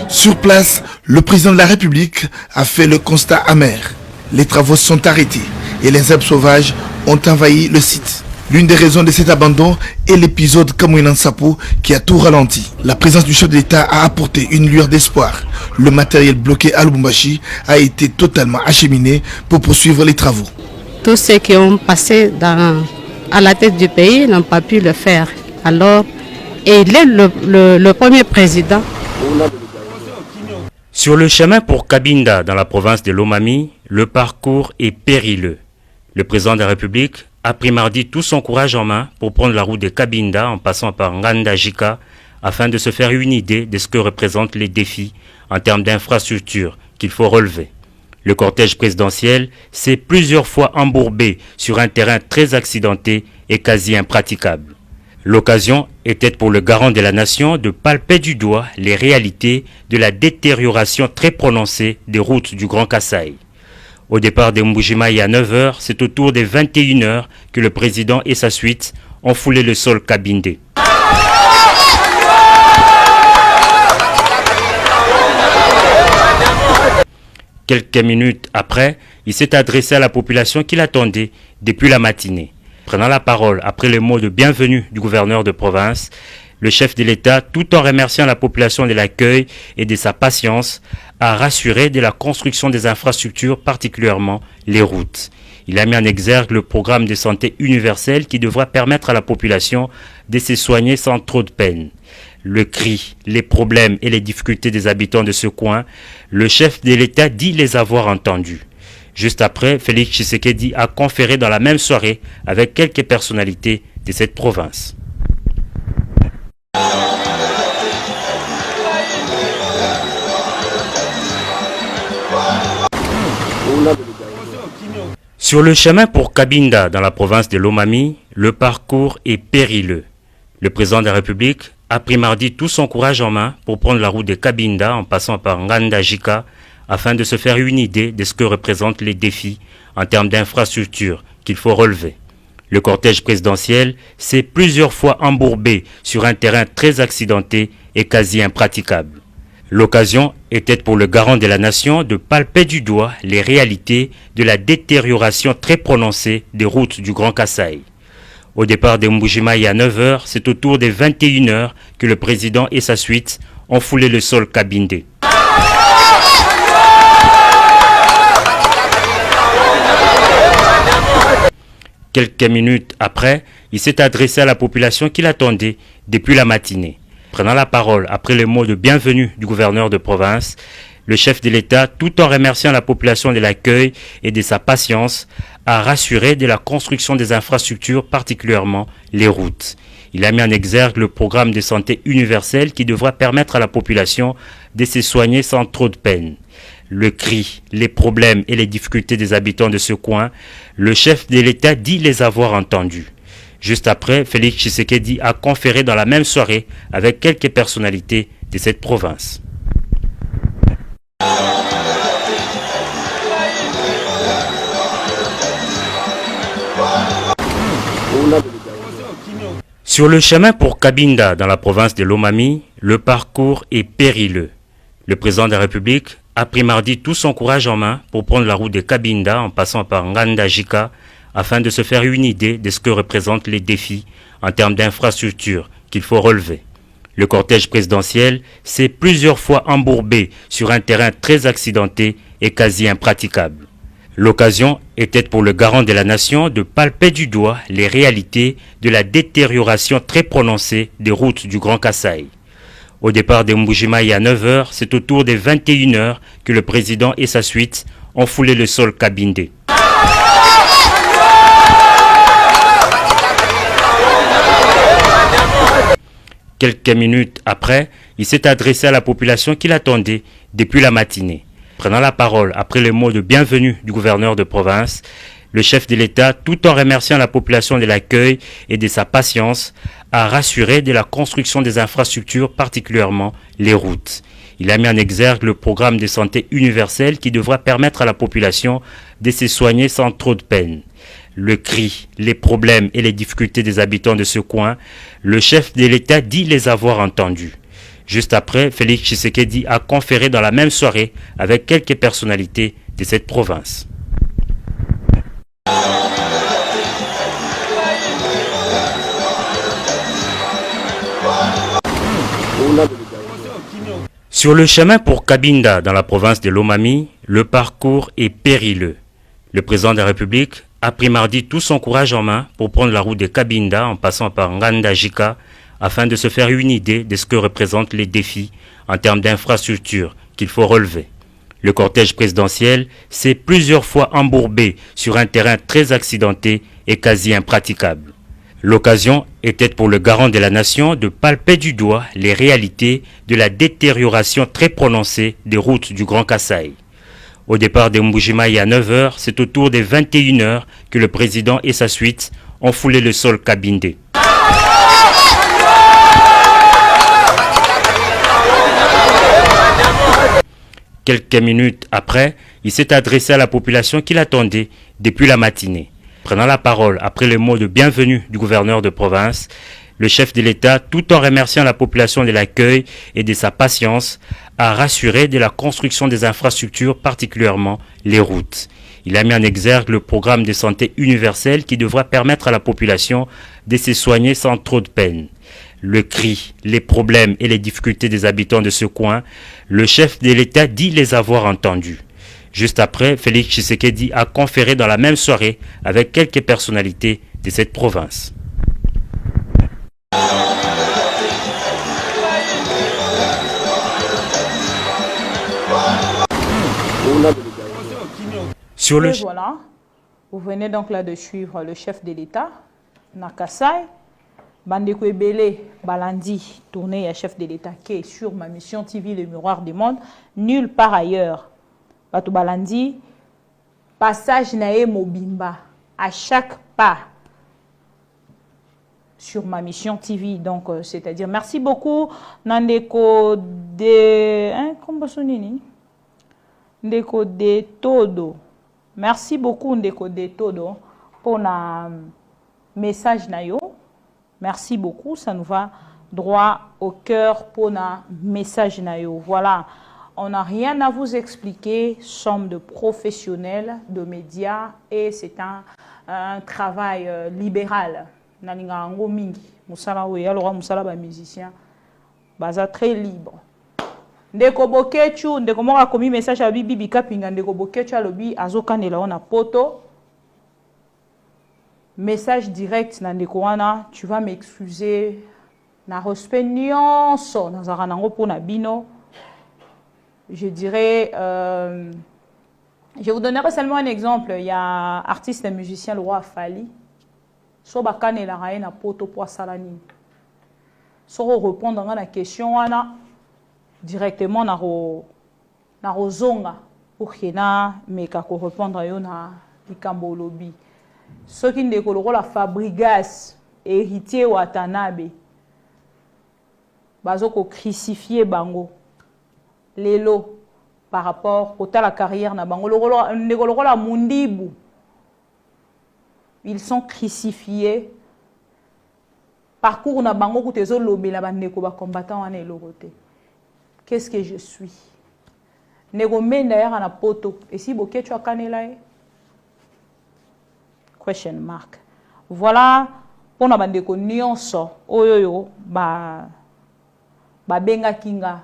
Sur place, le président de la République a fait le constat amer. Les travaux sont arrêtés et les herbes sauvages ont envahi le site. L'une des raisons de cet abandon est l'épisode Kamouinan Sapo qui a tout ralenti. La présence du chef d'État a apporté une lueur d'espoir. Le matériel bloqué à Lubumbashi a été totalement acheminé pour poursuivre les travaux. Tous ceux qui ont passé à la tête du pays n'ont pas pu le faire. Alors, et il est le premier président. Sur le chemin pour Cabinda, dans la province de Lomami, le parcours est périlleux. Le président de la République a pris mardi tout son courage en main pour prendre la route de Cabinda en passant par Ngandajika afin de se faire une idée de ce que représentent les défis en termes d'infrastructures qu'il faut relever. Le cortège présidentiel s'est plusieurs fois embourbé sur un terrain très accidenté et quasi impraticable. L'occasion était pour le garant de la nation de palper du doigt les réalités de la détérioration très prononcée des routes du Grand Kasaï. Au départ de Mbujimayi à 9h, c'est autour des 21h que le président et sa suite ont foulé le sol Kabindé. Quelques minutes après, il s'est adressé à la population qui l'attendait depuis la matinée. Prenant la parole après les mots de bienvenue du gouverneur de province, le chef de l'État, tout en remerciant la population de l'accueil et de sa patience, a rassuré de la construction des infrastructures, particulièrement les routes. Il a mis en exergue le programme de santé universel qui devra permettre à la population de se soigner sans trop de peine. Le cri, les problèmes et les difficultés des habitants de ce coin, le chef de l'État dit les avoir entendus. Juste après, Félix Tshisekedi a conféré dans la même soirée avec quelques personnalités de cette province. Sur le chemin pour Cabinda, dans la province de Lomami, le parcours est périlleux. Le président de la République a pris mardi tout son courage en main pour prendre la route de Cabinda en passant par Ngandajika afin de se faire une idée de ce que représentent les défis en termes d'infrastructures qu'il faut relever. Le cortège présidentiel s'est plusieurs fois embourbé sur un terrain très accidenté et quasi impraticable. L'occasion était pour le garant de la nation de palper du doigt les réalités de la détérioration très prononcée des routes du Grand Kasaï. Au départ de Mbujimayi à 9h, c'est autour des 21h que le président et sa suite ont foulé le sol Kabindé. Quelques minutes après, il s'est adressé à la population qui l'attendait depuis la matinée. Prenant la parole après les mots de bienvenue du gouverneur de province, le chef de l'État, tout en remerciant la population de l'accueil et de sa patience, a rassuré de la construction des infrastructures, particulièrement les routes. Il a mis en exergue le programme de santé universel qui devra permettre à la population de se soigner sans trop de peine. Le cri, les problèmes et les difficultés des habitants de ce coin, le chef de l'État dit les avoir entendus. Juste après, Félix Tshisekedi a conféré dans la même soirée avec quelques personnalités de cette province. Sur le chemin pour Cabinda, dans la province de Lomami, le parcours est périlleux. Le président de la République a pris mardi tout son courage en main pour prendre la route de Cabinda en passant par Nganda-Jika afin de se faire une idée de ce que représentent les défis en termes d'infrastructures qu'il faut relever. Le cortège présidentiel s'est plusieurs fois embourbé sur un terrain très accidenté et quasi impraticable. L'occasion était pour le garant de la nation de palper du doigt les réalités de la détérioration très prononcée des routes du Grand Kasaï. Au départ de Mbujimaï à 9h, c'est au tour des 21h que le président et sa suite ont foulé le sol cabindé. Quelques minutes après, il s'est adressé à la population qui l'attendait depuis la matinée. Prenant la parole après les mots de bienvenue du gouverneur de province, le chef de l'État, tout en remerciant la population de l'accueil et de sa patience, a rassuré de la construction des infrastructures, particulièrement les routes. Il a mis en exergue le programme de santé universel qui devra permettre à la population de se soigner sans trop de peine. Le cri, les problèmes et les difficultés des habitants de ce coin, le chef de l'État dit les avoir entendus. Juste après, Félix Tshisekedi a conféré dans la même soirée avec quelques personnalités de cette province. Sur le chemin pour Cabinda, dans la province de Lomami, le parcours est périlleux. Le président de la République a pris mardi tout son courage en main pour prendre la route de Cabinda en passant par Nganda-Jika afin de se faire une idée de ce que représentent les défis en termes d'infrastructures qu'il faut relever. Le cortège présidentiel s'est plusieurs fois embourbé sur un terrain très accidenté et quasi impraticable. L'occasion était pour le garant de la nation de palper du doigt les réalités de la détérioration très prononcée des routes du Grand Kasaï. Au départ de Mbujimaï à 9h, c'est au tour des 21h que le président et sa suite ont foulé le sol cabindé. Quelques minutes après, il s'est adressé à la population qui l'attendait depuis la matinée. Prenant la parole après les mots de bienvenue du gouverneur de province, le chef de l'État, tout en remerciant la population de l'accueil et de sa patience, a rassuré de la construction des infrastructures, particulièrement les routes. Il a mis en exergue le programme de santé universel qui devra permettre à la population de se soigner sans trop de peine. Le cri, les problèmes et les difficultés des habitants de ce coin, le chef de l'État dit les avoir entendus. Juste après, Félix Tshisekedi a conféré dans la même soirée avec quelques personnalités de cette province. Sur le... Voilà, vous venez donc là de suivre le chef de l'État, Nakasai. Bandeko Ebele Balandi, tournée à chef de l'État qui est sur ma mission TV, le miroir du monde, nulle part ailleurs. Bato Balandi, passage nae mobimba, à chaque pas sur ma mission TV. Donc, c'est-à-dire, merci beaucoup, Nandeko de... comment sonini? Ndeko de Todo. Merci beaucoup, Ndeko de Todo, pour un message nayo. Merci beaucoup, ça nous va droit au cœur pour un message nayo. Voilà, on n'a rien à vous expliquer, sommes de professionnels, de médias et c'est un travail libéral. Nalinga ango mingi, musala we alors musala ba musicien, baza très libre. Ndeko bokechu, ndeko moka komi message à bibi bikapinga ndeko bokechu alobi azokanela ona poto. Message direct Nandekouana, tu vas m'excuser. Na respect nyonso nazara nango pour nabino. Je dirais, je vous donnerai seulement un exemple. Il y a un artiste et musicien, le roi Fali. So bakane la raine na poto pour salani. So répondre à la question wana directement na rozonga pour kena meka ko répondre yo na likambo lobby. Ceux qui ne connaissent la Fabregas, héritier Watanabe, bazoko crucifié bango, lelo par rapport à la carrière na bango, la mundibu, ils sont crucifiés parcours na bango ku tezo lobela bandeko ba combattant wana elorote. Qu'est-ce que je suis? Nego menda ya na poto et si boketu akanela e? Question mark. Voilà pour na bandeko nyonso oyoyo ba benga kinga.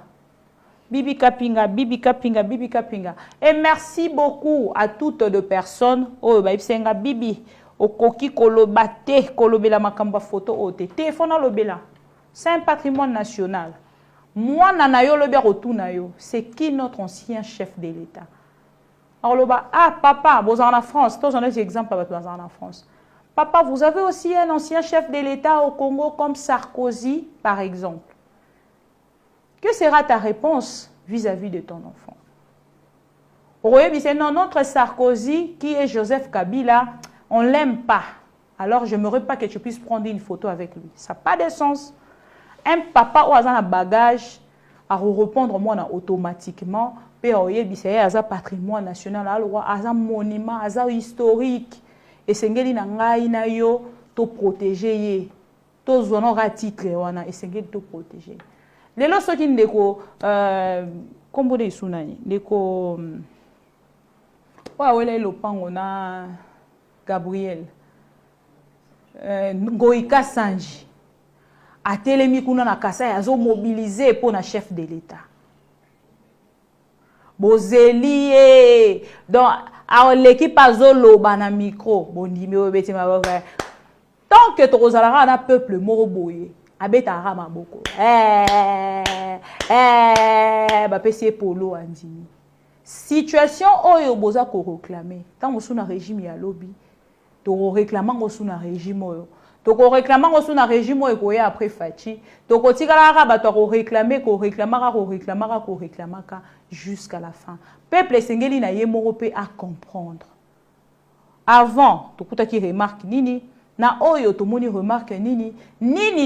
Bibi Kapinga, Bibi Kapinga, Bibi Kapinga. Et merci beaucoup à toutes les personnes. Oh, bah, Ibsenga Bibi. Okoki kolobate, kolobela makamba photo ote. Téléphone lobela. C'est un patrimoine national. Moi, nanayo lobe rotunayo. C'est qui notre ancien chef de l'État? Alors, loba, ah, papa, vous en France. Tous en exemple, vous en France. Papa, vous avez aussi un ancien chef de l'État au Congo comme Sarkozy, par exemple. Que sera ta réponse vis-à-vis de ton enfant? Oui, c'est non, notre Sarkozy, qui est Joseph Kabila, on ne l'aime pas. Alors, je n'aimerais pas que tu puisses prendre une photo avec lui. Ça n'a pas de sens. Un papa ou un bagage à répondre moi automatiquement. C'est un patrimoine national, un monument, un historique. Et c'est un yo to protéger, to zonora titre wana et c'est to protéger. Les lois sont qui ndeko kombo de sunani ndeko wa wele lopango na Gabriel Ngoïka Sanji a telemi kuna na Kasai azo mobiliser pour na chef de l'État. Bozeli donc a l'équipe azolo bana micro bondimi obeti mabaka tant que tozalara na peuple moroboye abeta rama boko ba pesi polo andimi situation oyo boza ko réclamer tant sous na régime ya lobby to réclamant sous na régime oyo to ko réclamant sous na régime oyo ko ya après fachi to ko tikala ba to ko réclamer jusqu'à la fin peuple sengeli na ye morope à comprendre avant to kuta ki remarque nini na oyo to moni remarque nini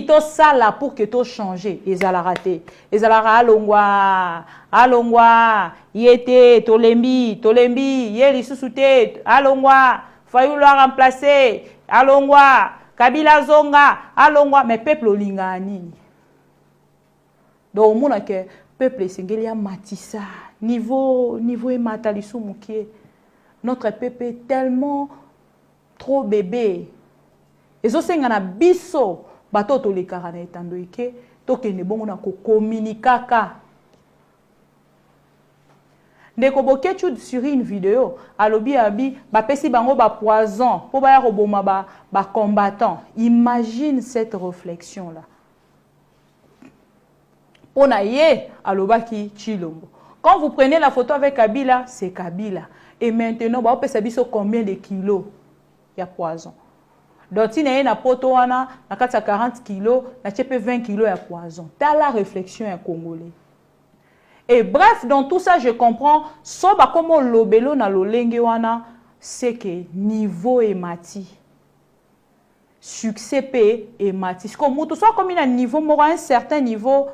to sala pour que to changer ezala raté ezala alongwa yete tolembi yeli susute alongwa fayula remplacer alongwa Kabila zonga alongwa mais peuple olinga nini donc mona que peuple singeli a matissa niveau et matalisu mukie notre peuple est tellement trop bébé. Et so senga na biso bato to le karana etando ike to ke ne bongo na ko communicaka. Ndeko boketu sur une vidéo alobi abi ba pesi bango ba poison po ba ya roboma ba combattant. Imagine cette réflexion là. Pona ye alobaki Chilombo. Quand vous prenez la photo avec Kabila, c'est Kabila. Et maintenant ba pesa biso combien de kilos ya poison. Donc, si na poto wana na 40 kilos, na chepe 20 kilos ya poison. T'as la réflexion un Congolais. Et bref, dans tout ça, je comprends. Soba comme lobelo na lolenge wana, c'est que niveau est mati. Succès payé et mati. Comme tout ça, comme il a un niveau, un certain niveau,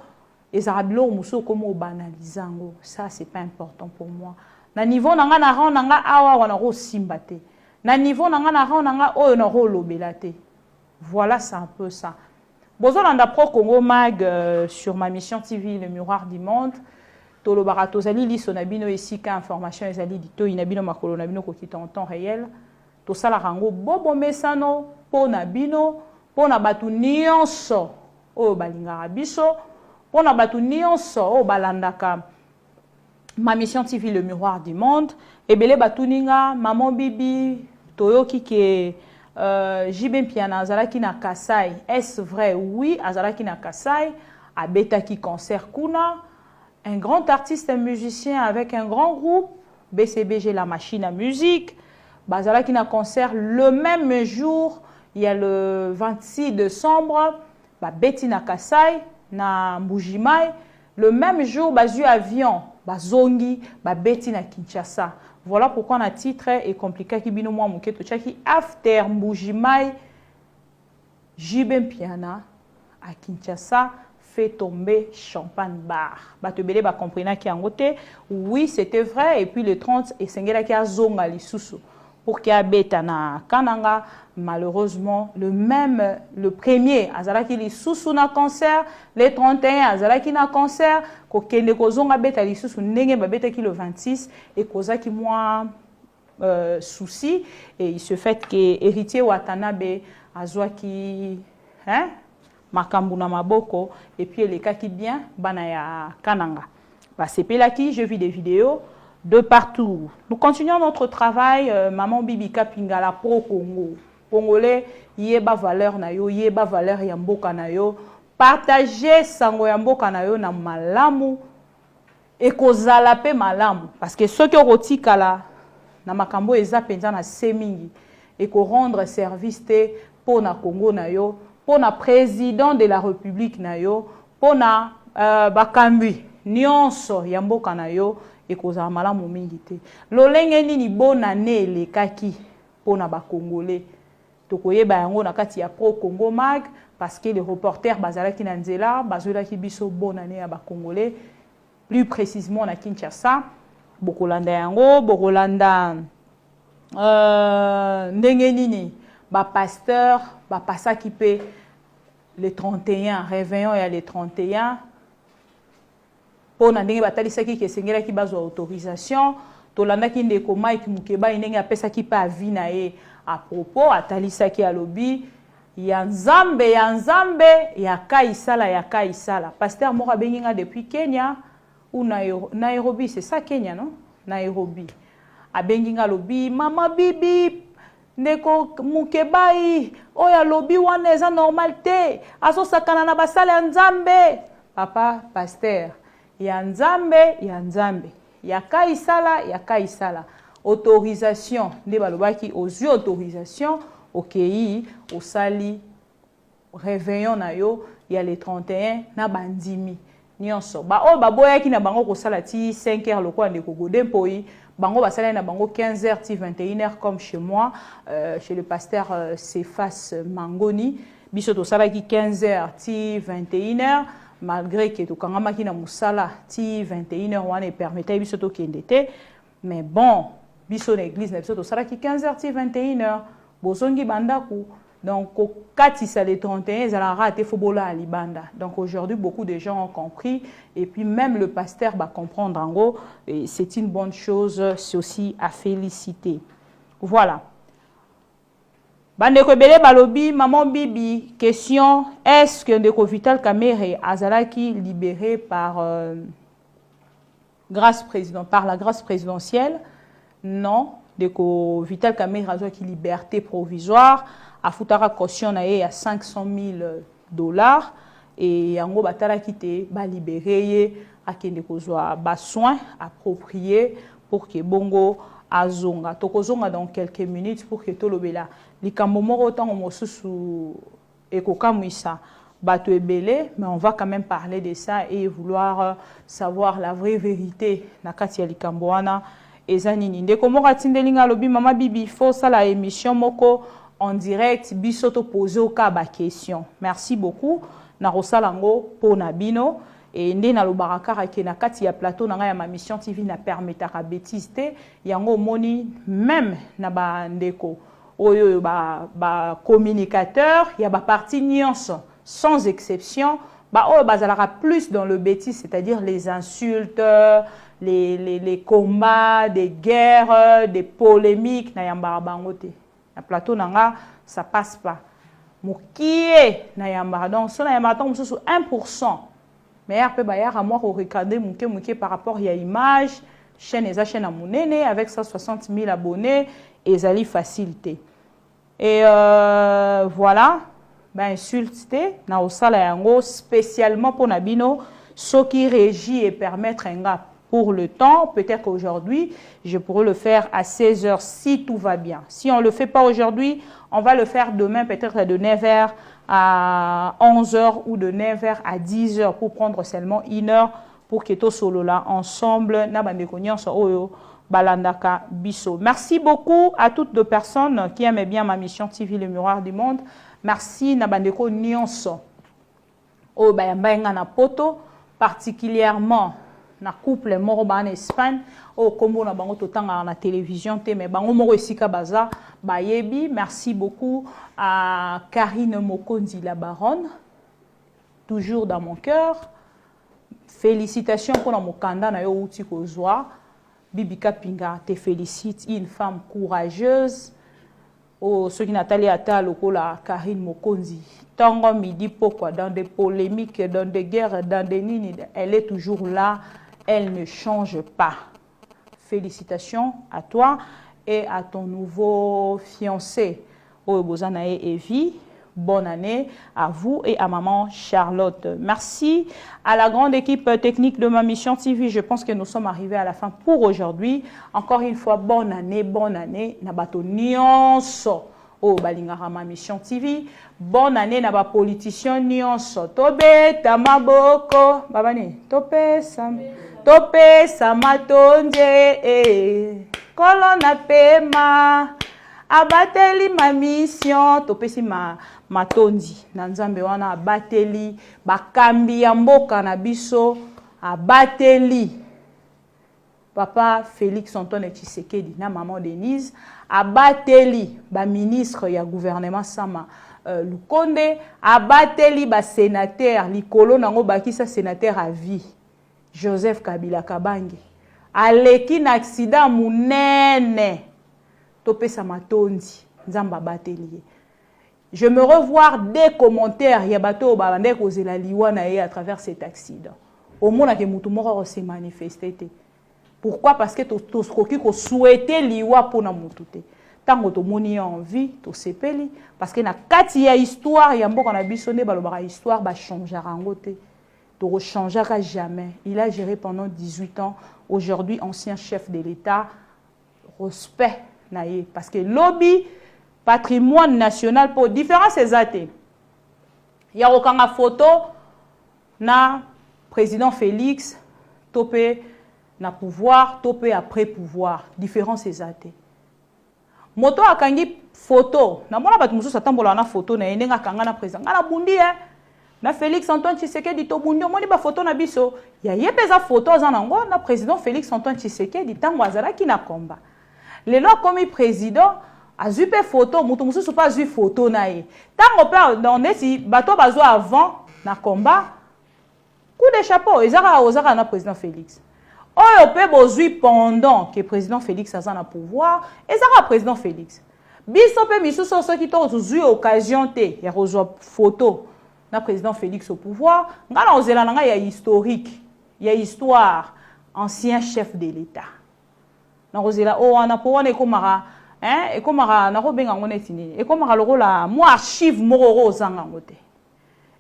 les arabilo muso comme au banalizango. Ça, c'est pas important pour moi. Na niveau nanga na ran nanga awa wana ro simbate. Na niveau nanga oyo na rolo belate. Voilà, c'est un peu ça. Bozo landa pro Congo mag sur ma mission TV le miroir du monde. Tolo barato zali li sonabino ici ka information ezali dito inabino makolo nabino ko kita en temps réel. To sala rango bobo mesano po nabino po na batu nyonso oyo balingaka biso po na batu nyonso oyo balandaka ma mission TV le miroir du monde. Ebele batuninga maman bibi toyoki ke Jibin Piana azalaki na Kasai. Est-ce vrai? Oui, azalaki na Kasai. Abetaki concert kuna. Un grand artiste, un musicien avec un grand groupe. BCBG la machine à musique. Bazalaki na concert le même jour. Il y a le 26 décembre. Beti na Kasai, na Mbujimai. Le même jour, bazu avion. Bazongi, beti na Kinshasa. Voilà pourquoi on titre est compliqué qui bino moi muketo chaki after Mbujimai Jibin Piana à Kinshasa fait tomber champagne bar. Batebele ba comprena ki angote. Oui, c'était vrai et puis le 30 et sengela ki azonga lisusu. pour qu'il y ait na kananga. Malheureusement, le premier, azalaki li susu na cancer, le 31, azalaki na cancer, ko kende ko zonga beta li susu ndenge ba beta ki le 26 et kozaki moins souci et il se fait que héritier Watanabe azwaki hein makambu na maboko et puis les cas qui bien bana ya kananga. Bah c'est pelaki, je vis des vidéos de partout. Nous continuons notre travail maman Bibi Kapingala pro Congo. Congolais yeba valeur na yo, yeba valeur ya mboka na yo, partager sango ya mboka na yo na malamu et kozala pe malamu parce que ceux qui otikala na makambo eza penza na semingi et ko rendre service te pour na Congo na yo, pour na président de la République na yo, pour na bakambi nyonso ya mboka na yo et kozala malamu mingi te. Lolenge nini bonne année le kaki pour na ba Congolais. Tokoyeba yango na kati ya pro Congo Mag parce que les reporters bazalaki na nzela bazolaki biso bonne année ya ba Congolais, plus précisément na Kinshasa. Bokolanda yango bokolanda ndenge nini ba pasteur ba pasaki pe le 31 réveillon ya le 31 pona ndenge batalisaki ke sengelaki bazwa autorisation tolandaki ndeko Mike Mukeba ndenge apesaki pa avis na ye à propos atalisaki alobi ya nzambe ya kaisala pasteur moko abenginga depuis Kenya ou Nairobi, c'est ça Kenya non? Nairobi. Abenginga lobi mama Bibi ndeko Mukebai oya lobi wana eza normal te azo sakana na basala ya nzambe papa pasteur ya nzambe ya kaisala autorisation nde balobaki ozwi autorisation okei osali réveillon na yo ya le 31 na bandimi nyonso ba o baboyaki na bango kosala ti 5h lokwa ndeko Godin poi bango basala na bango 15h ti 21h comme chez moi chez le pasteur Cephas Mangoni biso to salaki 15h ti 21h malgré que to kangamaki na musala ti 21h wana permettait biso to kendete mais bon biso na église na biso to salaki 15h ti 21h bozongi bandaku. Donc, katisa les 31, ils ont raté Fobola à Libanda. Donc, aujourd'hui, beaucoup de gens ont compris. Et puis, même le pasteur va comprendre en gros. C'est une bonne chose. C'est aussi à féliciter. Voilà. Bandeko Bele Balobi, Maman Bibi, question, est-ce que Ndeko Vital Kamerhe Azalaki libéré par la grâce présidentielle? Non. Ndeko Vital Kamerhe Azalaki liberté provisoire. A futara caution na ye à $500,000 et yango batala kite ba libéré akende kozwa ba soins appropriés pour que bongo azonga tokozonga dans quelques minutes pour que tolobela likambo moko tango mosusu ekokamwisa bato ebele mais on va quand même parler de ça et vouloir savoir la vraie vérité na kati ya likambo wana ezanini ndeko moko tindelinga lobi mama Bibi faut ça la émission moko en direct, bisoto posé au cas ba question. Merci beaucoup. Na rosalango po nabino et ndé na lo barakara ke na kati ya plateau na ya ma mission TV na permettra bêtise te yango moni même na ba ndeko oyo ba communicateur ya ba parti nyonso sans exception ba oyo bazalara plus dans le bêtise, c'est-à-dire les insultes, les combats, des guerres, des polémiques na yambara bango te. Na plateau nanga ça passe pas. Mokie na yambara donc so na yambara donc sous 1%. Mais après ba ya moi regarder mokie par rapport à image, chaîne eza chaîne à monene avec 160 000 abonnés et zali facilité. Et voilà, ben insulté na osala yango spécialement pour nabino ce qui régit et permettre un gars pour le temps, peut-être qu'aujourd'hui, je pourrais le faire à 16h si tout va bien. Si on ne le fait pas aujourd'hui, on va le faire demain, peut-être de 9h à 11h ou de 9h à 10h pour prendre seulement 1 heure pour que tout solo là ensemble, balandaka biso. Merci beaucoup à toutes les personnes qui aiment bien ma mission TV Le Miroir du Monde. Merci Nabandeko Nyonso. O bayamba na poto particulièrement na couple moko ba en Espagne o kombo na bango totanga na télévision te mais bango moko esika baza bayebi. Merci beaucoup à Karine Mokonzi la baronne, toujours dans mon cœur. Félicitations pour mon candidat na yo uti kozwa. Bibika Pinga te félicite, une femme courageuse. Oh, ceux qui n'attendent à la Karine Mokonzi. Tango midi pourquoi dans des polémiques, dans des guerres, dans des nini, elle est toujours là, elle ne change pas. Félicitations à toi et à ton nouveau fiancé, Bozanae Evi. Bonne année à vous et à maman Charlotte. Merci à la grande équipe technique de ma mission TV. Je pense que nous sommes arrivés à la fin pour aujourd'hui. Encore une fois, bonne année, Nabato Nyonso. Oh, balingara ma mission TV. Bonne année, naba politicien Nyonso. Tobe, tamaboko. Babani, tope, samatonde. Kolona pema. Abateli ma mission, topesi ma tondi. Nanzambe wana abateli, bakambi ya mboka na biso, abateli. Papa Félix Antoine Tshisekedi na maman Denise, abateli ba ministre ya gouvernement Sama Lukonde, abateli ba sénateur, likolo nango bakisa sénateur à vie, Joseph Kabila Kabange. Aleki na accident munene. Topesa matondi nzamba batelier. Je me revois des commentaires ya bato babande kozela liwa na ye à travers cet accident. Au moins que mutu moko se manifester. Pourquoi? Parce que to skoki ko souhaiter liwa pona mutu te. Tango to moni en vie, to sepeli parce que na kati ya histoire ya mboka na biso ne balobaka histoire ba changer rango te. To rechangera jamais. Il a géré pendant 18 ans. Aujourd'hui ancien chef de l'État. Respect. Parce que lobby patrimoine national pour différents césatés. Il y a aucun photo na président Félix topé na pouvoir topé après pouvoir différents césatés. Moto akangi photo na mona batu mususu atambola na photo na yenga kanga na président ngana bundi na Félix Antoine Tshisekedi to bundi moni ba photo na biso ya yepeza photo za nango na président Félix Antoine Tshisekedi tango azala ki na komba. Les lois comme président a vu des photos, mutu mususu pas vu photo na ye. Tango pa dans si bato bazo avant na combat coup de chapeau ezaka na président Félix. Oyo pe bozui pendant que président Félix a na pouvoir, ezaka président Félix. Biso pe misusu so ki to zui occasion te ya rezo photo na président Félix au pouvoir, ngana ozela nga ya historique, ya histoire ancien chef de l'État. Na rozela o wana po wana ekomara ekomara na robenga ngone tini ekomara lokola mo archive moko ozanga ngote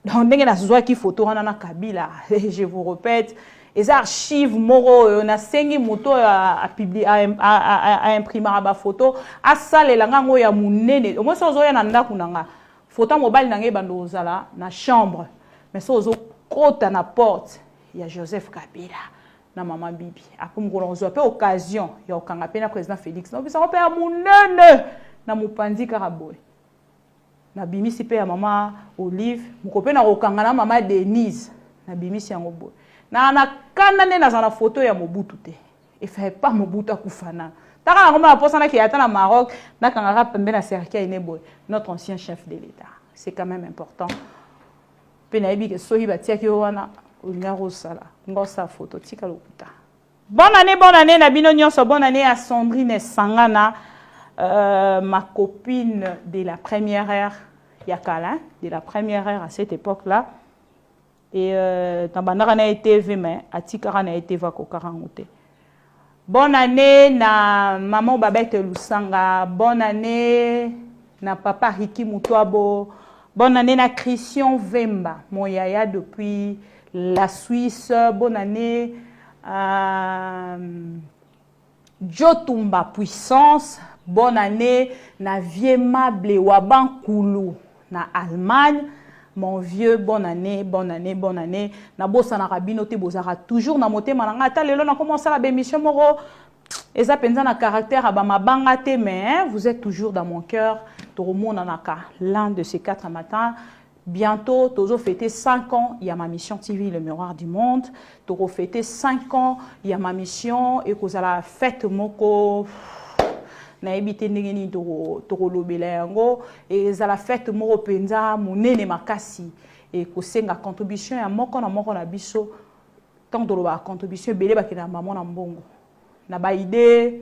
donc ndenge na zwa ki photo wana na Kabila je vous répète les archives moko na sengi moto a publier a imprimer ba photo a salela ngango ya munene au moins so zo ya na ndaku nanga photo mobile nange bando ozala na chambre mais so zo kota na porte ya Joseph Kabila na maman Bibi. Après, nous avons occasion, il y a aucun appel à président Félix. Nous avons fait un mounene na mupandi karaboy. Na bimi si pe ya maman Olive, mukope na okanga na maman Denise. Na bimi si yango boy. Na kanane na zana photo ya Mobutu te. Et fait pas Mobutu akufana. Taka ngoma na posana ki ata na Maroc, na kangara pembe na cercle ine boy. Notre ancien chef de l'État. C'est quand même important. Pe na yebi ke sohi batia ki wana. Photo. Bonne année, Nabino Nyonso, bonne année à Sandrine Sangana, ma copine de la première ère, Yakala, de la première ère à cette époque-là. Et Tambandara n'a été mais Atikara n'a été vakokarangote. Bonne année, na maman Babette Lusanga, bonne année, na papa Riki Mutuabo, bonne année, na Christian Vemba, mon yaya depuis la Suisse, bonne année. Jotumba Puissance, bonne année. Na Viema Blewaban Koulou, na Allemagne. Mon vieux, bonne année, bonne année, bonne année. Na bossa na rabino te bozara toujours na moté mananga. Ta lelo na commencé la bémission moro. Et ça penza na caractère abama bangate mais vous êtes toujours dans mon cœur. Tout le monde en a l'un de ces 4 matins. Bientôt, tozo fêter 5 ans, il y a ma mission TV, le miroir du monde. Tozo fêter 5 ans, il y a ma mission et que la fête moko na ebité ndengeni toro lobela yango et la fête moko penza monene makasi et ko senga contribution ya moko na biso tant de la contribution belé ba kina maman na mbongo na ba idée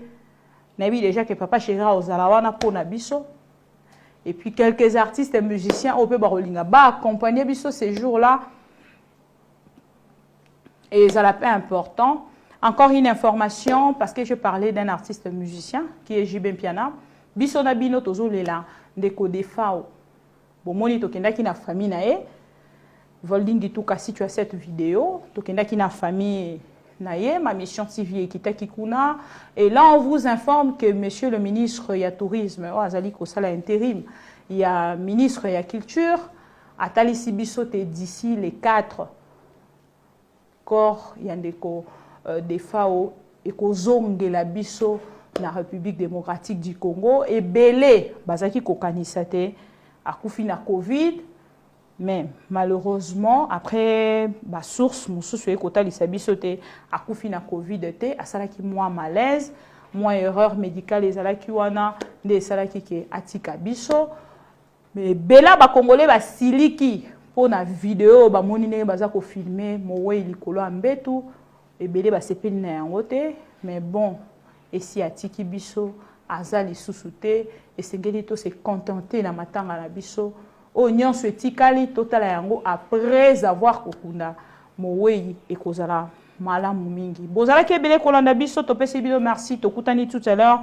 na bi déjà que papa chéra ozala wana po na biso. Et puis quelques artistes et musiciens au Pébarolinga accompagner biso ces jours-là. Et ça l'a fait important. Encore une information, parce que je parlais d'un artiste musicien qui est Jibem Piana. Biso na bino tozo lela ndeko defao. Bon moni tokenda ki na famille na e. Volding di tout cas si tu as cette vidéo, tokenda ki na famille naye, ma mission TV Kita Kikuna. Et là, on vous informe que monsieur le ministre, il y a tourisme, Azali Kosala intérim, il y a ministre, il y a culture, Atali Sibisote d'ici les 4 corps, il y a des FAO, et Kozonge la biso, la République démocratique du Congo, et Belé, Bazaki Kokanisate, a Koufina Covid. Mais malheureusement, après ma source, mon source est côté de à Koufina Covid, à Salaki moi malaise, moi erreur médicale, les Salaki wana, des Salaki qui atika biso. Mais Bela ba Congolais ba siliki pour na vidéo ba monine baza ko filmer mowe likolo ambetu et Belé ba sepeli na yangote. Mais bon, et si atiki biso azali susute et sengeli to se contenter na matanga na biso. Oignon se tikali total yango après avoir kokunda mowei et kozala malamu mingi. Bozala kebele kolanda biso topesi biso merci tokutani tout à l'heure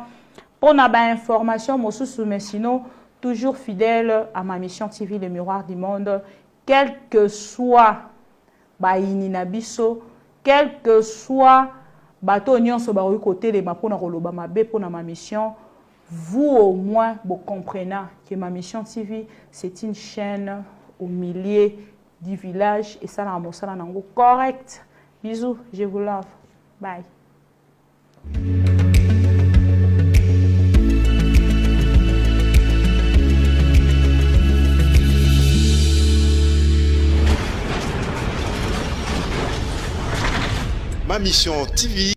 pour na ba information mosusu mais sinon toujours fidèle à ma mission TV le miroir du monde quel que soit ba inina biso quel que soit bato nyonso ba côté les mapona koloba mabe pona ma mission. Vous au moins, vous comprenez que ma mission TV, c'est une chaîne au milieu du village et ça, c'est correct. Bisous, je vous love. Bye. Ma mission TV.